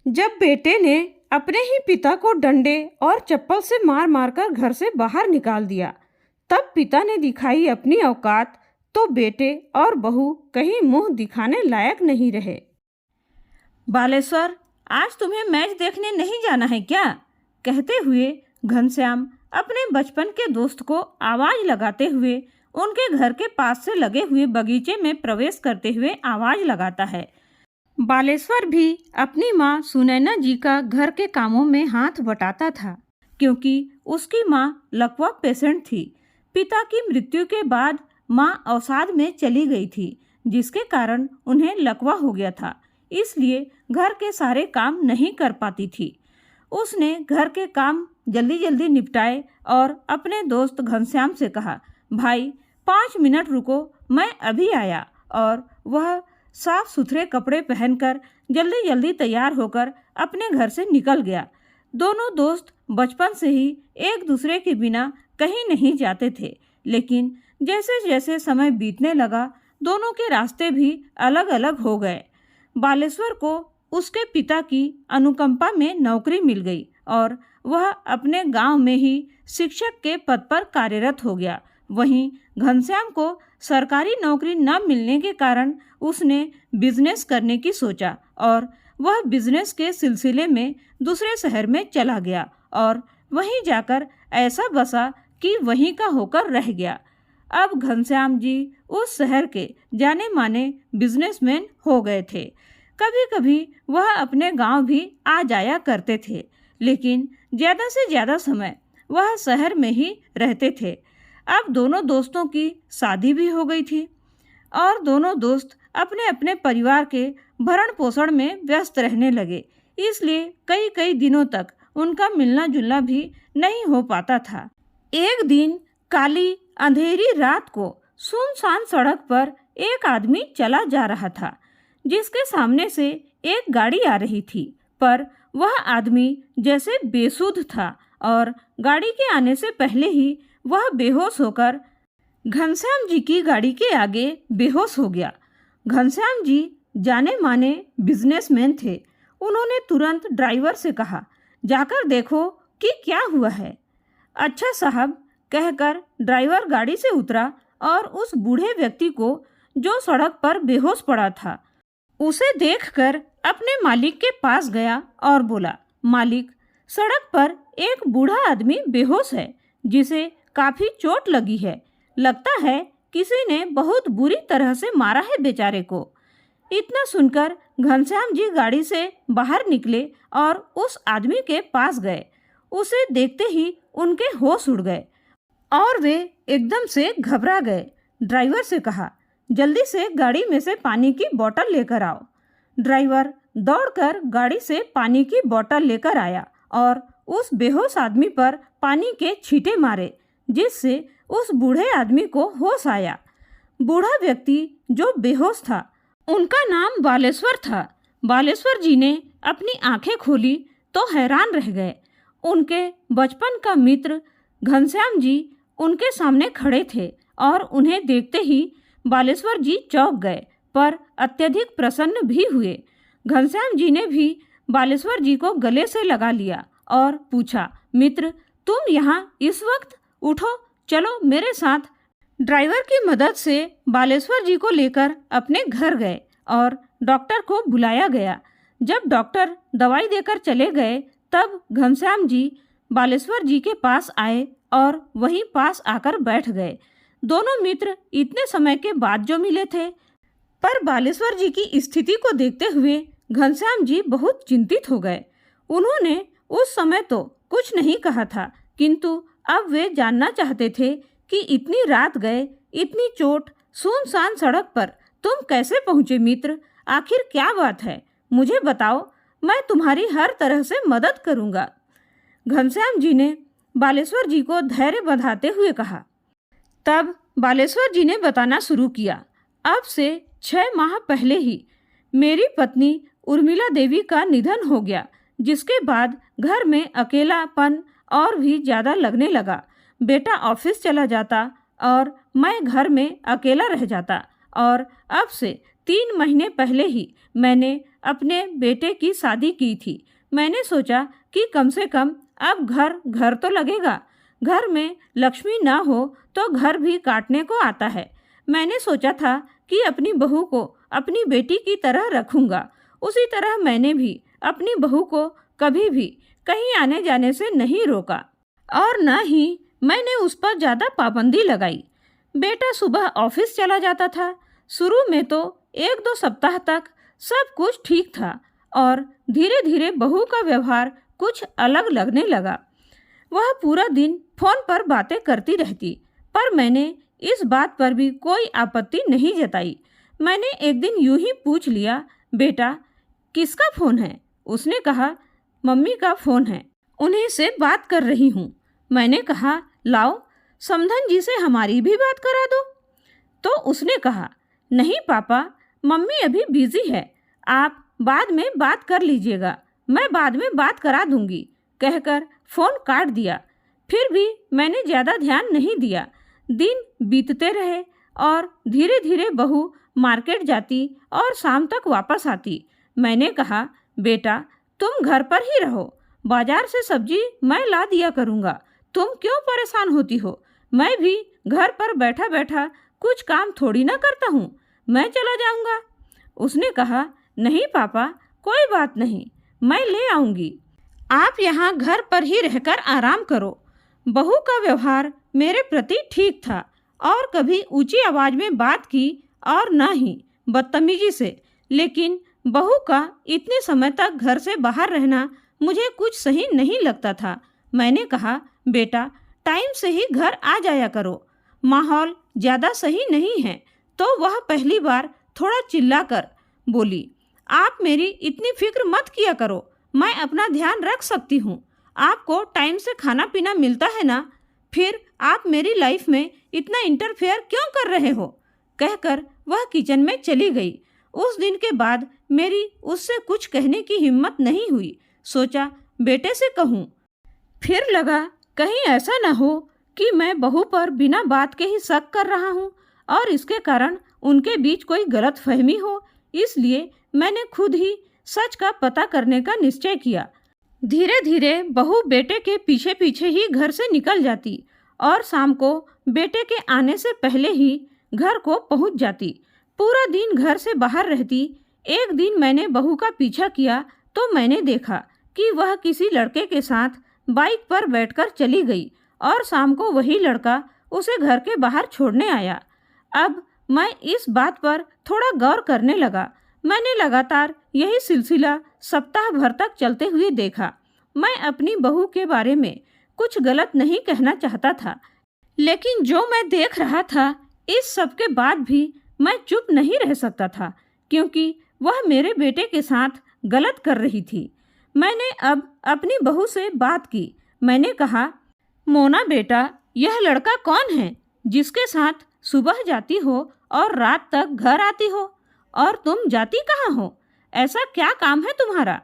जब बेटे ने अपने ही पिता को डंडे और चप्पल से मार मारकर घर से बाहर निकाल दिया, तब पिता ने दिखाई अपनी औकात, तो बेटे और बहू कहीं मुंह दिखाने लायक नहीं रहे। बालेश्वर, आज तुम्हें मैच देखने नहीं जाना है क्या? कहते हुए घनश्याम अपने बचपन के दोस्त को आवाज लगाते हुए उनके घर के पास से लगे हुए बगीचे में प्रवेश करते हुए आवाज लगाता है। बालेश्वर भी अपनी माँ सुनैना जी का घर के कामों में हाथ बटाता था, क्योंकि उसकी माँ लकवा पेशेंट थी। पिता की मृत्यु के बाद माँ अवसाद में चली गई थी, जिसके कारण उन्हें लकवा हो गया था। इसलिए घर के सारे काम नहीं कर पाती थी। उसने घर के काम जल्दी जल्दी निपटाए और अपने दोस्त घनश्याम से कहा, भाई 5 मिनट रुको, मैं अभी आया। और वह साफ सुथरे कपड़े पहनकर जल्दी जल्दी तैयार होकर अपने घर से निकल गया। दोनों दोस्त बचपन से ही एक दूसरे के बिना कहीं नहीं जाते थे, लेकिन जैसे जैसे समय बीतने लगा दोनों के रास्ते भी अलग अलग हो गए। बालेश्वर को उसके पिता की अनुकंपा में नौकरी मिल गई और वह अपने गांव में ही शिक्षक के पद पर कार्यरत हो गया। वहीं घनश्याम को सरकारी नौकरी न मिलने के कारण उसने बिजनेस करने की सोचा और वह बिजनेस के सिलसिले में दूसरे शहर में चला गया और वहीं जाकर ऐसा बसा कि वहीं का होकर रह गया। अब घनश्याम जी उस शहर के जाने माने बिजनेसमैन हो गए थे। कभी कभी वह अपने गांव भी आ जाया करते थे, लेकिन ज़्यादा से ज़्यादा समय वह शहर में ही रहते थे। अब दोनों दोस्तों की शादी भी हो गई थी और दोनों दोस्त अपने अपने परिवार के भरण पोषण में व्यस्त रहने लगे। इसलिए कई कई दिनों तक उनका मिलना जुलना भी नहीं हो पाता था। एक दिन काली अंधेरी रात को सुनसान सड़क पर एक आदमी चला जा रहा था, जिसके सामने से एक गाड़ी आ रही थी, पर वह आदमी जैसे बेसुध था और गाड़ी के आने से पहले ही वह बेहोश होकर घनश्याम जी की गाड़ी के आगे बेहोश हो गया। घनश्याम जी जाने माने बिजनेसमैन थे। उन्होंने तुरंत ड्राइवर से कहा, जाकर देखो कि क्या हुआ है। अच्छा साहब, कहकर ड्राइवर गाड़ी से उतरा और उस बूढ़े व्यक्ति को, जो सड़क पर बेहोश पड़ा था, उसे देखकर अपने मालिक के पास गया और बोला, मालिक, सड़क पर एक बूढ़ा आदमी बेहोश है, जिसे काफी चोट लगी है। लगता है किसी ने बहुत बुरी तरह से मारा है बेचारे को। इतना सुनकर घनश्याम जी गाड़ी से बाहर निकले और उस आदमी के पास गए। उसे देखते ही उनके होश उड़ गए और वे एकदम से घबरा गए। ड्राइवर से कहा, जल्दी से गाड़ी में से पानी की बोतल लेकर आओ। ड्राइवर दौड़कर गाड़ी से पानी की बोतल लेकर आया और उस बेहोश आदमी पर पानी के छींटे मारे, जिससे उस बूढ़े आदमी को होश आया। बूढ़ा व्यक्ति जो बेहोश था, उनका नाम बालेश्वर था। बालेश्वर जी ने अपनी आंखें खोली तो हैरान रह गए। उनके बचपन का मित्र घनश्याम जी उनके सामने खड़े थे और उन्हें देखते ही बालेश्वर जी चौंक गए, पर अत्यधिक प्रसन्न भी हुए। घनश्याम जी ने भी बालेश्वर जी को गले से लगा लिया और पूछा, मित्र, तुम यहाँ इस वक्त? उठो, चलो मेरे साथ। ड्राइवर की मदद से बालेश्वर जी को लेकर अपने घर गए और डॉक्टर को बुलाया गया। जब डॉक्टर दवाई देकर चले गए, तब घनश्याम जी बालेश्वर जी के पास आए और वहीं पास आकर बैठ गए। दोनों मित्र इतने समय के बाद जो मिले थे, पर बालेश्वर जी की स्थिति को देखते हुए घनश्याम जी बहुत चिंतित हो गए। उन्होंने उस समय तो कुछ नहीं कहा था, किंतु अब वे जानना चाहते थे कि इतनी रात गए, इतनी चोट, सुनसान सड़क पर तुम कैसे पहुँचे मित्र? आखिर क्या बात है? मुझे बताओ, मैं तुम्हारी हर तरह से मदद करूँगा। घनश्याम जी ने बालेश्वर जी को धैर्य बंधाते हुए कहा। तब बालेश्वर जी ने बताना शुरू किया, अब से 6 माह पहले ही मेरी पत्नी उर्मिला देवी का निधन हो गया, जिसके बाद घर में अकेलापन और भी ज़्यादा लगने लगा। बेटा ऑफिस चला जाता और मैं घर में अकेला रह जाता, और अब से 3 महीने पहले ही मैंने अपने बेटे की शादी की थी। मैंने सोचा कि कम से कम अब घर तो लगेगा। घर में लक्ष्मी ना हो तो घर भी काटने को आता है। मैंने सोचा था कि अपनी बहू को अपनी बेटी की तरह रखूंगा। उसी तरह मैंने भी अपनी बहू को कभी भी कहीं आने जाने से नहीं रोका और न ही मैंने उस पर ज़्यादा पाबंदी लगाई। बेटा सुबह ऑफिस चला जाता था। शुरू में तो 1-2 सप्ताह तक सब कुछ ठीक था और धीरे धीरे बहू का व्यवहार कुछ अलग लगने लगा। वह पूरा दिन फोन पर बातें करती रहती, पर मैंने इस बात पर भी कोई आपत्ति नहीं जताई। मैंने एक दिन यूं ही पूछ लिया, बेटा किसका फ़ोन है? उसने कहा, मम्मी का फ़ोन है, उन्हीं से बात कर रही हूँ। मैंने कहा, लाओ समधन जी से हमारी भी बात करा दो। तो उसने कहा, नहीं पापा, मम्मी अभी बिजी है, आप बाद में बात कर लीजिएगा, मैं बाद में बात करा दूंगी, कहकर फ़ोन काट दिया। फिर भी मैंने ज़्यादा ध्यान नहीं दिया। दिन बीतते रहे और धीरे धीरे बहू मार्केट जाती और शाम तक वापस आती। मैंने कहा, बेटा तुम घर पर ही रहो, बाजार से सब्जी मैं ला दिया करूँगा, तुम क्यों परेशान होती हो? मैं भी घर पर बैठा बैठा कुछ काम थोड़ी ना करता हूँ, मैं चला जाऊँगा। उसने कहा, नहीं पापा, कोई बात नहीं, मैं ले आऊँगी, आप यहाँ घर पर ही रहकर आराम करो। बहू का व्यवहार मेरे प्रति ठीक था और कभी ऊंची आवाज़ में बात की और ना ही बदतमीजी से, लेकिन बहू का इतने समय तक घर से बाहर रहना मुझे कुछ सही नहीं लगता था। मैंने कहा, बेटा टाइम से ही घर आ जाया करो, माहौल ज़्यादा सही नहीं है। तो वह पहली बार थोड़ा चिल्लाकर बोली, आप मेरी इतनी फिक्र मत किया करो, मैं अपना ध्यान रख सकती हूँ, आपको टाइम से खाना पीना मिलता है ना, फिर आप मेरी लाइफ में इतना इंटरफेयर क्यों कर रहे हो? कहकर वह किचन में चली गई। उस दिन के बाद मेरी उससे कुछ कहने की हिम्मत नहीं हुई। सोचा बेटे से कहूँ, फिर लगा कहीं ऐसा न हो कि मैं बहू पर बिना बात के ही शक कर रहा हूँ और इसके कारण उनके बीच कोई गलत फहमी हो। इसलिए मैंने खुद ही सच का पता करने का निश्चय किया। धीरे धीरे बहू बेटे के पीछे पीछे ही घर से निकल जाती और शाम को बेटे के आने से पहले ही घर को पहुंच जाती। पूरा दिन घर से बाहर रहती। एक दिन मैंने बहू का पीछा किया तो मैंने देखा कि वह किसी लड़के के साथ बाइक पर बैठकर चली गई और शाम को वही लड़का उसे घर के बाहर छोड़ने आया। अब मैं इस बात पर थोड़ा गौर करने लगा। मैंने लगातार यही सिलसिला सप्ताह भर तक चलते हुए देखा। मैं अपनी बहू के बारे में कुछ गलत नहीं कहना चाहता था, लेकिन जो मैं देख रहा था, इस सब के बाद भी मैं चुप नहीं रह सकता था, क्योंकि वह मेरे बेटे के साथ गलत कर रही थी। मैंने अब अपनी बहू से बात की। मैंने कहा, मोना बेटा, यह लड़का कौन है जिसके साथ सुबह जाती हो और रात तक घर आती हो? और तुम जाती कहाँ हो? ऐसा क्या काम है तुम्हारा?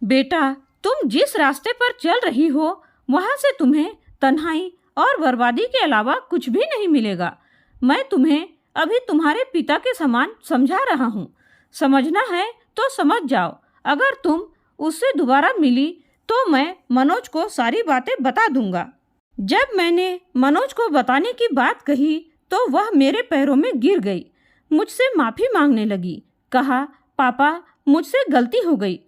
बेटा, तुम जिस रास्ते पर चल रही हो वहाँ से तुम्हें तन्हाई और बर्बादी के अलावा कुछ भी नहीं मिलेगा। मैं तुम्हें अभी तुम्हारे पिता के समान समझा रहा हूँ। समझना है तो समझ जाओ। अगर तुम उससे दोबारा मिली तो मैं मनोज को सारी बातें बता दूंगा। जब मैंने मनोज को बताने की बात कही तो वह मेरे पैरों में गिर गई, मुझसे माफ़ी मांगने लगी। कहा, पापा, मुझसे गलती हो गई,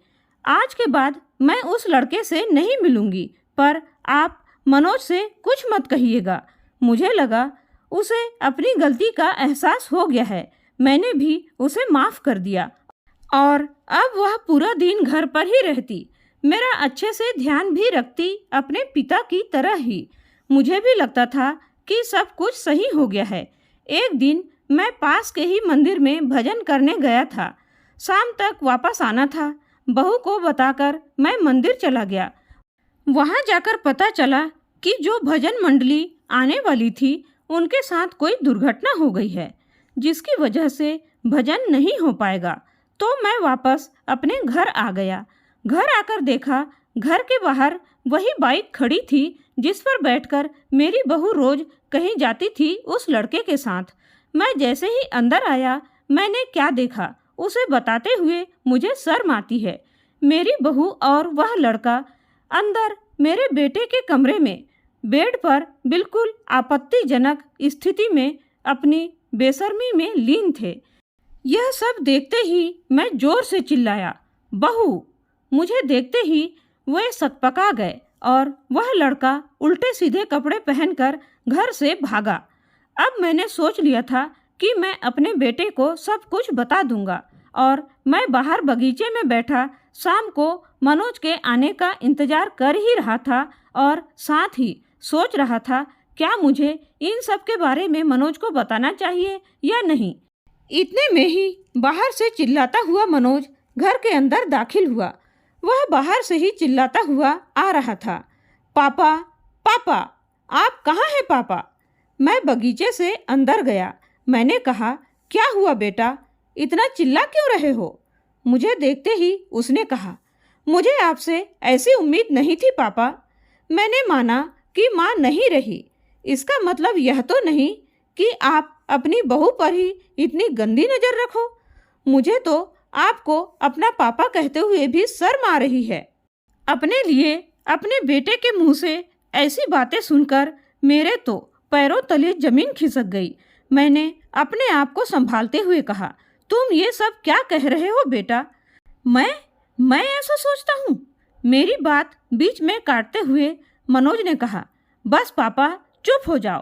आज के बाद मैं उस लड़के से नहीं मिलूंगी, पर आप मनोज से कुछ मत कहिएगा। मुझे लगा उसे अपनी गलती का एहसास हो गया है। मैंने भी उसे माफ़ कर दिया और अब वह पूरा दिन घर पर ही रहती, मेरा अच्छे से ध्यान भी रखती, अपने पिता की तरह ही। मुझे भी लगता था कि सब कुछ सही हो गया है। एक दिन मैं पास के ही मंदिर में भजन करने गया था। शाम तक वापस आना था। बहू को बताकर मैं मंदिर चला गया। वहाँ जाकर पता चला कि जो भजन मंडली आने वाली थी उनके साथ कोई दुर्घटना हो गई है, जिसकी वजह से भजन नहीं हो पाएगा। तो मैं वापस अपने घर आ गया। घर आकर देखा, घर के बाहर वही बाइक खड़ी थी जिस पर बैठकर मेरी बहू रोज कहीं जाती थी उस लड़के के साथ। मैं जैसे ही अंदर आया, मैंने क्या देखा, उसे बताते हुए मुझे शर्म आती है। मेरी बहू और वह लड़का अंदर मेरे बेटे के कमरे में बेड पर बिल्कुल आपत्तिजनक स्थिति में अपनी बेशर्मी में लीन थे। यह सब देखते ही मैं जोर से चिल्लाया, बहू! मुझे देखते ही वे सकपका गए और वह लड़का उल्टे सीधे कपड़े पहनकर घर से भागा। अब मैंने सोच लिया था कि मैं अपने बेटे को सब कुछ बता दूंगा और मैं बाहर बगीचे में बैठा शाम को मनोज के आने का इंतजार कर ही रहा था और साथ ही सोच रहा था क्या मुझे इन सब के बारे में मनोज को बताना चाहिए या नहीं। इतने में ही बाहर से चिल्लाता हुआ मनोज घर के अंदर दाखिल हुआ। वह बाहर से ही चिल्लाता हुआ आ रहा था, पापा, पापा, आप कहाँ हैं पापा? मैं बगीचे से अंदर गया। मैंने कहा, क्या हुआ बेटा, इतना चिल्ला क्यों रहे हो? मुझे देखते ही उसने कहा, मुझे आपसे ऐसी उम्मीद नहीं थी पापा। मैंने माना कि माँ नहीं रही, इसका मतलब यह तो नहीं कि आप अपनी बहू पर ही इतनी गंदी नज़र रखो। मुझे तो आपको अपना पापा कहते हुए भी शर्म आ रही है। अपने लिए अपने बेटे के मुंह से ऐसी बातें सुनकर मेरे तो पैरों तले जमीन खिसक गई। मैंने अपने आप को संभालते हुए कहा, तुम ये सब क्या कह रहे हो बेटा? मैं ऐसा सोचता हूँ? मेरी बात बीच में काटते हुए मनोज ने कहा, बस पापा चुप हो जाओ।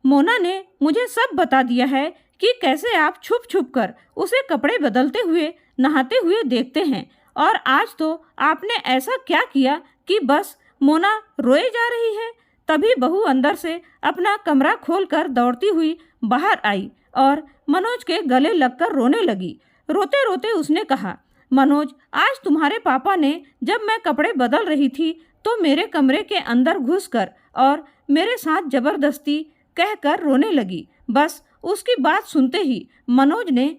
मोना ने मुझे सब बता दिया है कि कैसे आप छुप छुप कर उसे कपड़े बदलते हुए नहाते हुए देखते हैं और आज तो आपने ऐसा क्या किया कि बस मोना रोए जा रही है। तभी बहू अंदर से अपना कमरा खोलकर दौड़ती हुई बाहर आई और मनोज के गले लगकर रोने लगी। रोते रोते उसने कहा, मनोज, आज तुम्हारे पापा ने जब मैं कपड़े बदल रही थी तो मेरे कमरे के अंदर घुसकर और मेरे साथ जबरदस्ती कहकर रोने लगी। बस उसकी बात सुनते ही मनोज ने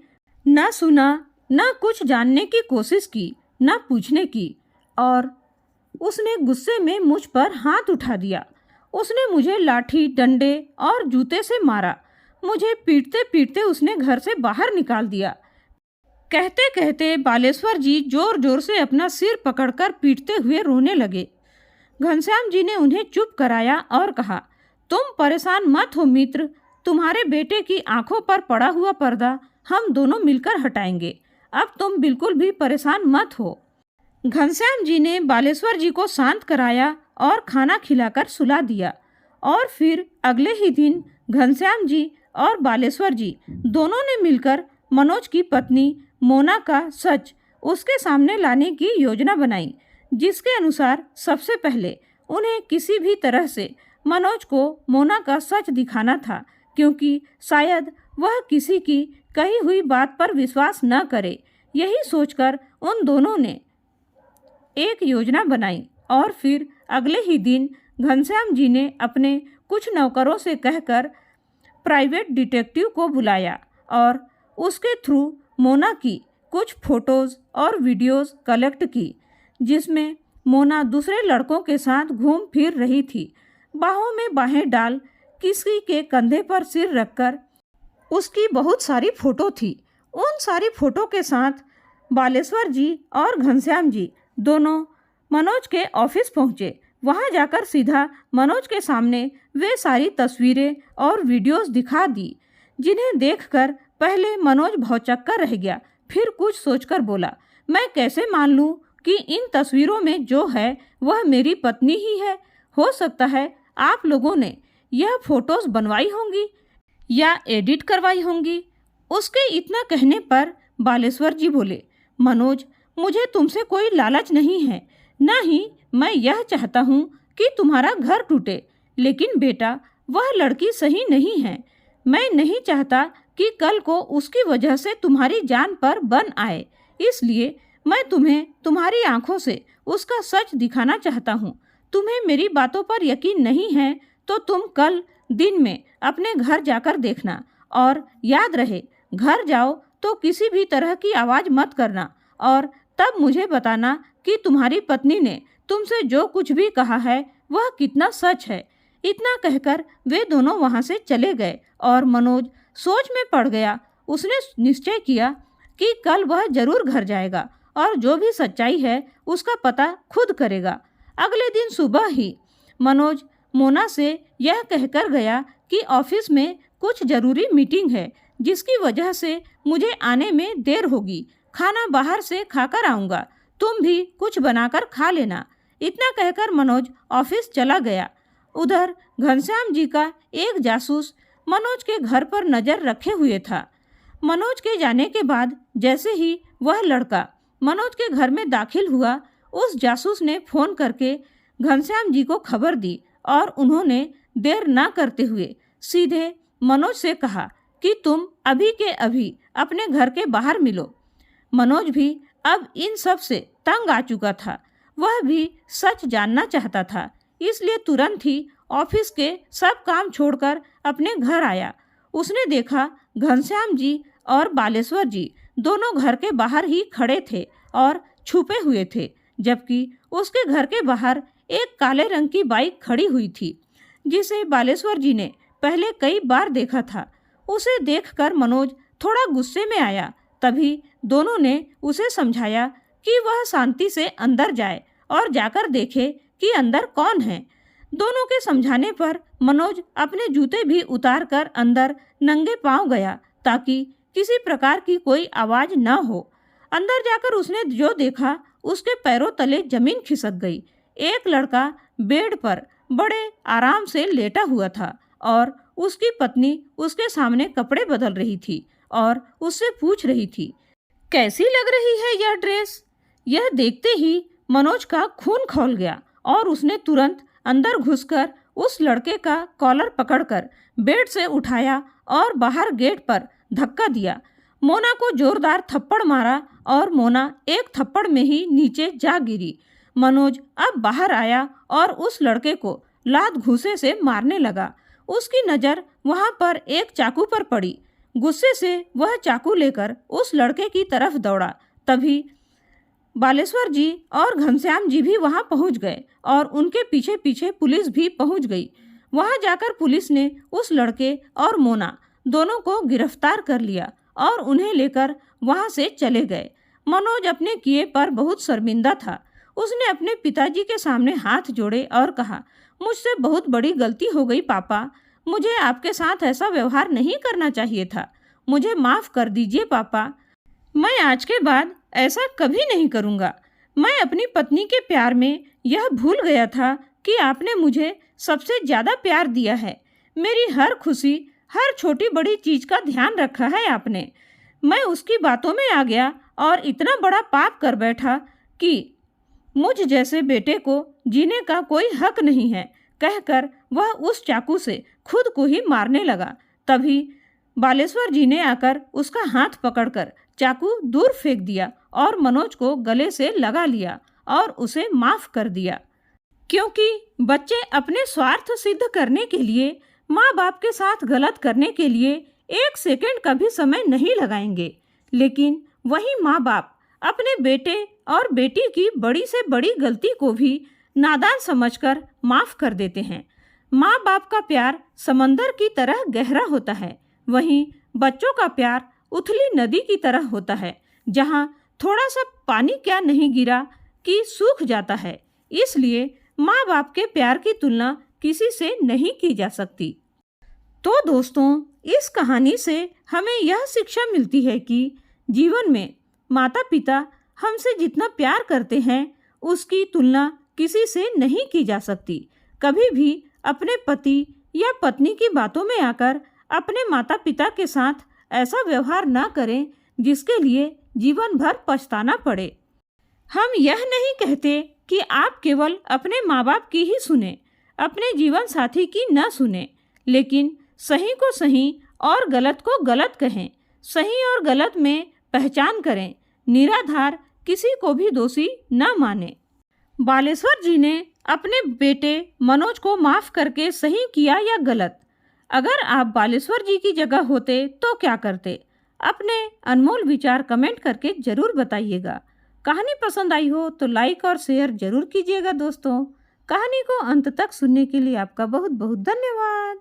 न सुना, न कुछ जानने की कोशिश की, न पूछने की और उसने गुस्से में मुझ पर हाथ उठा दिया। उसने मुझे लाठी, डंडे और जूते से मारा। मुझे पीटते पीटते उसने घर से बाहर निकाल दिया। कहते कहते बालेश्वर जी जोर जोर से अपना सिर पकड़कर पीटते हुए रोने लगे। घनश्याम जी ने उन्हें चुप कराया और कहा, तुम परेशान मत हो मित्र, तुम्हारे बेटे की आंखों पर पड़ा हुआ पर्दा हम दोनों मिलकर हटाएंगे। अब तुम बिल्कुल भी परेशान मत हो। घनश्याम जी ने बालेश्वर जी को शांत कराया और खाना खिलाकर सुला दिया और फिर अगले ही दिन घनश्याम जी और बालेश्वर जी दोनों ने मिलकर मनोज की पत्नी मोना का सच उसके सामने लाने की योजना बनाई, जिसके अनुसार सबसे पहले उन्हें किसी भी तरह से मनोज को मोना का सच दिखाना था, क्योंकि शायद वह किसी की कही हुई बात पर विश्वास न करे। यही सोचकर उन दोनों ने एक योजना बनाई और फिर अगले ही दिन घनश्याम जी ने अपने कुछ नौकरों से कहकर प्राइवेट डिटेक्टिव को बुलाया और उसके थ्रू मोना की कुछ फोटोज़ और वीडियोज़ कलेक्ट की, जिसमें मोना दूसरे लड़कों के साथ घूम फिर रही थी, बाहों में बाहें डाल, किसी के कंधे पर सिर रखकर। उसकी बहुत सारी फ़ोटो थी। उन सारी फ़ोटो के साथ बालेश्वर जी और घनश्याम जी दोनों मनोज के ऑफिस पहुँचे। वहाँ जाकर सीधा मनोज के सामने वे सारी तस्वीरें और वीडियोस दिखा दी, जिन्हें देखकर पहले मनोज भौंचक्कर रह गया। फिर कुछ सोचकर बोला, मैं कैसे मान लूँ कि इन तस्वीरों में जो है वह मेरी पत्नी ही है। हो सकता है आप लोगों ने यह फ़ोटोज़ बनवाई होंगी या एडिट करवाई होंगी। उसके इतना कहने पर बालेश्वर जी बोले, मनोज, मुझे तुमसे कोई लालच नहीं है, न ही मैं यह चाहता हूँ कि तुम्हारा घर टूटे, लेकिन बेटा वह लड़की सही नहीं है। मैं नहीं चाहता कि कल को उसकी वजह से तुम्हारी जान पर बन आए, इसलिए मैं तुम्हें तुम्हारी आंखों से उसका सच दिखाना चाहता हूँ। तुम्हें मेरी बातों पर यकीन नहीं है तो तुम कल दिन में अपने घर जाकर देखना, और याद रहे घर जाओ तो किसी भी तरह की आवाज़ मत करना, और तब मुझे बताना कि तुम्हारी पत्नी ने तुमसे जो कुछ भी कहा है वह कितना सच है। इतना कहकर वे दोनों वहाँ से चले गए और मनोज सोच में पड़ गया। उसने निश्चय किया कि कल वह जरूर घर जाएगा और जो भी सच्चाई है उसका पता खुद करेगा। अगले दिन सुबह ही मनोज मोना से यह कहकर गया कि ऑफिस में कुछ जरूरी मीटिंग है जिसकी वजह से मुझे आने में देर होगी। खाना बाहर से खाकर आऊँगा, तुम भी कुछ बनाकर खा लेना। इतना कहकर मनोज ऑफिस चला गया। उधर घनश्याम जी का एक जासूस मनोज के घर पर नज़र रखे हुए था। मनोज के जाने के बाद जैसे ही वह लड़का मनोज के घर में दाखिल हुआ, उस जासूस ने फ़ोन करके घनश्याम जी को खबर दी और उन्होंने देर न करते हुए सीधे मनोज से कहा कि तुम अभी के अभी अपने घर के बाहर मिलो। मनोज भी अब इन सब से तंग आ चुका था। वह भी सच जानना चाहता था, इसलिए तुरंत ही ऑफिस के सब काम छोड़कर अपने घर आया। उसने देखा घनश्याम जी और बालेश्वर जी दोनों घर के बाहर ही खड़े थे और छुपे हुए थे, जबकि उसके घर के बाहर एक काले रंग की बाइक खड़ी हुई थी जिसे बालेश्वर जी ने पहले कई बार देखा था। उसे देखकर मनोज थोड़ा गुस्से में आया। तभी दोनों ने उसे समझाया कि वह शांति से अंदर जाए और जाकर देखे कि अंदर कौन है। दोनों के समझाने पर मनोज अपने जूते भी उतारकर अंदर नंगे पांव गया ताकि किसी प्रकार की कोई आवाज़ न हो। अंदर जाकर उसने जो देखा उसके पैरों तले जमीन खिसक गई। एक लड़का बेड पर बड़े आराम से लेटा हुआ था और उसकी पत्नी उसके सामने कपड़े बदल रही थी और उससे पूछ रही थी, कैसी लग रही है यह ड्रेस। यह देखते ही मनोज का खून खौल गया और उसने तुरंत अंदर घुसकर उस लड़के का कॉलर पकड़कर बेड से उठाया और बाहर गेट पर धक्का दिया। मोना को जोरदार थप्पड़ मारा और मोना एक थप्पड़ में ही नीचे जा गिरी। मनोज अब बाहर आया और उस लड़के को लात घूंसे से मारने लगा। उसकी नज़र वहाँ पर एक चाकू पर पड़ी। गुस्से से वह चाकू लेकर उस लड़के की तरफ दौड़ा। तभी बालेश्वर जी और घनश्याम जी भी वहां पहुंच गए और उनके पीछे पीछे पुलिस भी पहुंच गई। वहां जाकर पुलिस ने उस लड़के और मोना दोनों को गिरफ्तार कर लिया और उन्हें लेकर वहां से चले गए। मनोज अपने किए पर बहुत शर्मिंदा था। उसने अपने पिताजी के सामने हाथ जोड़े और कहा, मुझसे बहुत बड़ी गलती हो गई पापा, मुझे आपके साथ ऐसा व्यवहार नहीं करना चाहिए था। मुझे माफ़ कर दीजिए पापा, मैं आज के बाद ऐसा कभी नहीं करूँगा। मैं अपनी पत्नी के प्यार में यह भूल गया था कि आपने मुझे सबसे ज़्यादा प्यार दिया है। मेरी हर खुशी, हर छोटी बड़ी चीज़ का ध्यान रखा है आपने। मैं उसकी बातों में आ गया और इतना बड़ा पाप कर बैठा कि मुझ जैसे बेटे को जीने का कोई हक नहीं है, कहकर वह उस चाकू से खुद को ही मारने लगा। तभी बालेश्वर जी ने आकर उसका हाथ पकड़कर चाकू दूर फेंक दिया और मनोज को गले से लगा लिया और उसे माफ़ कर दिया। क्योंकि बच्चे अपने स्वार्थ सिद्ध करने के लिए माँ बाप के साथ गलत करने के लिए 1 सेकंड का भी समय नहीं लगाएंगे, लेकिन वही माँ बाप अपने बेटे और बेटी की बड़ी से बड़ी गलती को भी नादान समझकर माफ़ कर देते हैं। माँ बाप का प्यार समंदर की तरह गहरा होता है, वहीं बच्चों का प्यार उथली नदी की तरह होता है, जहाँ थोड़ा सा पानी क्या नहीं गिरा कि सूख जाता है। इसलिए माँ बाप के प्यार की तुलना किसी से नहीं की जा सकती। तो दोस्तों, इस कहानी से हमें यह शिक्षा मिलती है कि जीवन में माता पिता हमसे जितना प्यार करते हैं उसकी तुलना किसी से नहीं की जा सकती। कभी भी अपने पति या पत्नी की बातों में आकर अपने माता पिता के साथ ऐसा व्यवहार न करें जिसके लिए जीवन भर पछताना पड़े। हम यह नहीं कहते कि आप केवल अपने माँ बाप की ही सुने, अपने जीवन साथी की न सुने, लेकिन सही को सही और गलत को गलत कहें। सही और गलत में पहचान करें, निराधार किसी को भी दोषी न माने। बालेश्वर जी ने अपने बेटे मनोज को माफ़ करके सही किया या गलत? अगर आप बालेश्वर जी की जगह होते तो क्या करते? अपने अनमोल विचार कमेंट करके ज़रूर बताइएगा। कहानी पसंद आई हो तो लाइक और शेयर ज़रूर कीजिएगा दोस्तों। कहानी को अंत तक सुनने के लिए आपका बहुत बहुत धन्यवाद।